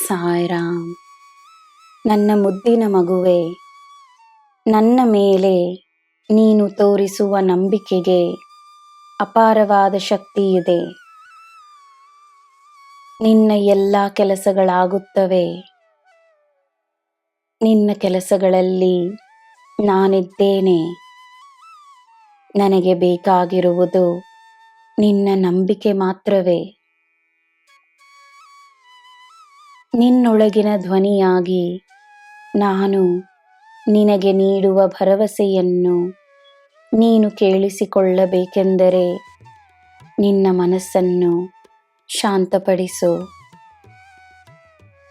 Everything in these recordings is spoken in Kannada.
ಸಾಯಿರಾಮ್. ನನ್ನ ಮುದ್ದಿನ ಮಗುವೆ, ನನ್ನ ಮೇಲೆ ನೀನು ತೋರಿಸುವ ನಂಬಿಕೆಗೆ ಅಪಾರವಾದ ಶಕ್ತಿ ಇದೆ. ನಿನ್ನ ಎಲ್ಲ ಕೆಲಸಗಳಾಗುತ್ತವೆ. ನಿನ್ನ ಕೆಲಸಗಳಲ್ಲಿ ನಾನಿದ್ದೇನೆ. ನನಗೆ ಬೇಕಾಗಿರುವುದು ನಿನ್ನ ನಂಬಿಕೆ ಮಾತ್ರವೇ. ನಿನ್ನೊಳಗಿನ ಧ್ವನಿಯಾಗಿ ನಾನು ನಿನಗೆ ನೀಡುವ ಭರವಸೆಯನ್ನು ನೀನು ಕೇಳಿಸಿಕೊಳ್ಳಬೇಕೆಂದರೆ ನಿನ್ನ ಮನಸ್ಸನ್ನು ಶಾಂತಪಡಿಸು.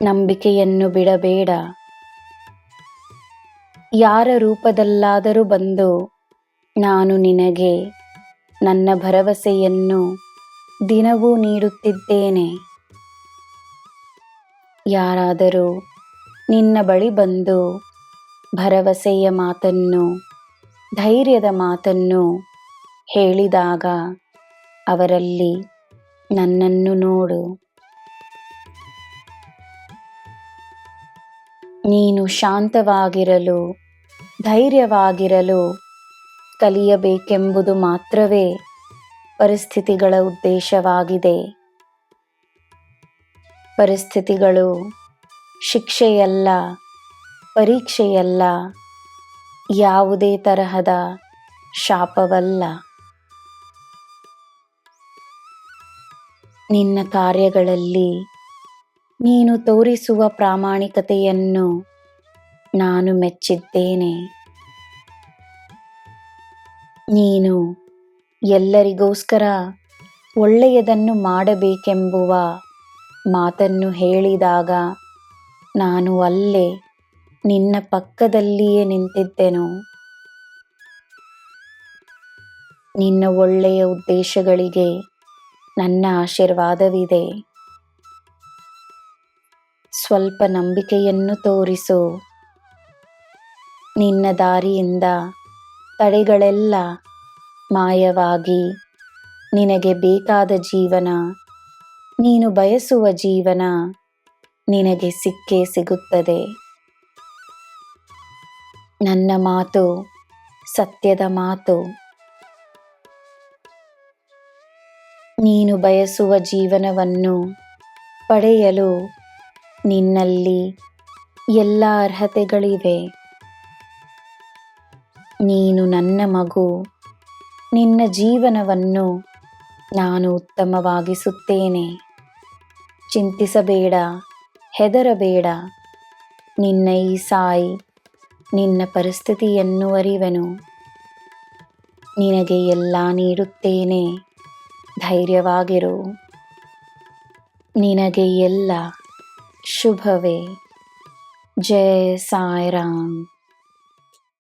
ನಂಬಿಕೆಯನ್ನು ಬಿಡಬೇಡ. ಯಾರ ರೂಪದಲ್ಲಾದರೂ ಬಂದು ನಾನು ನಿನಗೆ ನನ್ನ ಭರವಸೆಯನ್ನು ದಿನವೂ ನೀಡುತ್ತಿದ್ದೇನೆ. ಯಾರಾದರೂ ನಿನ್ನ ಬಳಿ ಬಂದು ಭರವಸೆಯ ಮಾತನ್ನು, ಧೈರ್ಯದ ಮಾತನ್ನು ಹೇಳಿದಾಗ ಅವರಲ್ಲಿ ನನ್ನನ್ನು ನೋಡು. ನೀನು ಶಾಂತವಾಗಿರಲು, ಧೈರ್ಯವಾಗಿರಲು ಕಲಿಯಬೇಕೆಂಬುದು ಮಾತ್ರವೇ ಪರಿಸ್ಥಿತಿಗಳ ಉದ್ದೇಶವಾಗಿದೆ. ಪರಿಸ್ಥಿತಿಗಳು ಶಿಕ್ಷೆಯಲ್ಲ, ಪರೀಕ್ಷೆಯಲ್ಲ, ಯಾವುದೇ ತರಹದ ಶಾಪವಲ್ಲ. ನಿನ್ನ ಕಾರ್ಯಗಳಲ್ಲಿ ನೀನು ತೋರಿಸುವ ಪ್ರಾಮಾಣಿಕತೆಯನ್ನು ನಾನು ಮೆಚ್ಚಿದ್ದೇನೆ. ನೀನು ಎಲ್ಲರಿಗೋಸ್ಕರ ಒಳ್ಳೆಯದನ್ನು ಮಾಡಬೇಕೆಂಬುವ ಮಾತನ್ನು ಹೇಳಿದಾಗ ನಾನು ಅಲ್ಲೇ ನಿನ್ನ ಪಕ್ಕದಲ್ಲಿಯೇ ನಿಂತಿದ್ದೆನು. ನಿನ್ನ ಒಳ್ಳೆಯ ಉದ್ದೇಶಗಳಿಗೆ ನನ್ನ ಆಶೀರ್ವಾದವಿದೆ. ಸ್ವಲ್ಪ ನಂಬಿಕೆಯನ್ನು ತೋರಿಸು. ನಿನ್ನ ದಾರಿಯಿಂದ ತಡೆಗಳೆಲ್ಲ ಮಾಯವಾಗಿ ನಿನಗೆ ಬೇಕಾದ ಜೀವನ, ನೀನು ಬಯಸುವ ಜೀವನ ನಿನಗೆ ಸಿಕ್ಕೇ ಸಿಗುತ್ತದೆ. ನನ್ನ ಮಾತು ಸತ್ಯದ ಮಾತು. ನೀನು ಬಯಸುವ ಜೀವನವನ್ನು ಪಡೆಯಲು ನಿನ್ನಲ್ಲಿ ಎಲ್ಲ ಅರ್ಹತೆಗಳಿವೆ. ನೀನು ನನ್ನ ಮಗು. ನಿನ್ನ ಜೀವನವನ್ನು ನಾನು ಉತ್ತಮವಾಗಿಸುತ್ತೇನೆ. ಚಿಂತಿಸಬೇಡ, ಹೆದರಬೇಡ. ನಿನ್ನ ಈ ಸಾಯಿ ನಿನ್ನ ಪರಿಸ್ಥಿತಿಯನ್ನು ಅರಿವೆನು. ನಿನಗೆ ಎಲ್ಲ ನೀಡುತ್ತೇನೆ. ಧೈರ್ಯವಾಗಿರು. ನಿನಗೆ ಎಲ್ಲ ಶುಭವೇ. ಜೈ ಸಾಯಿರಾಮ್.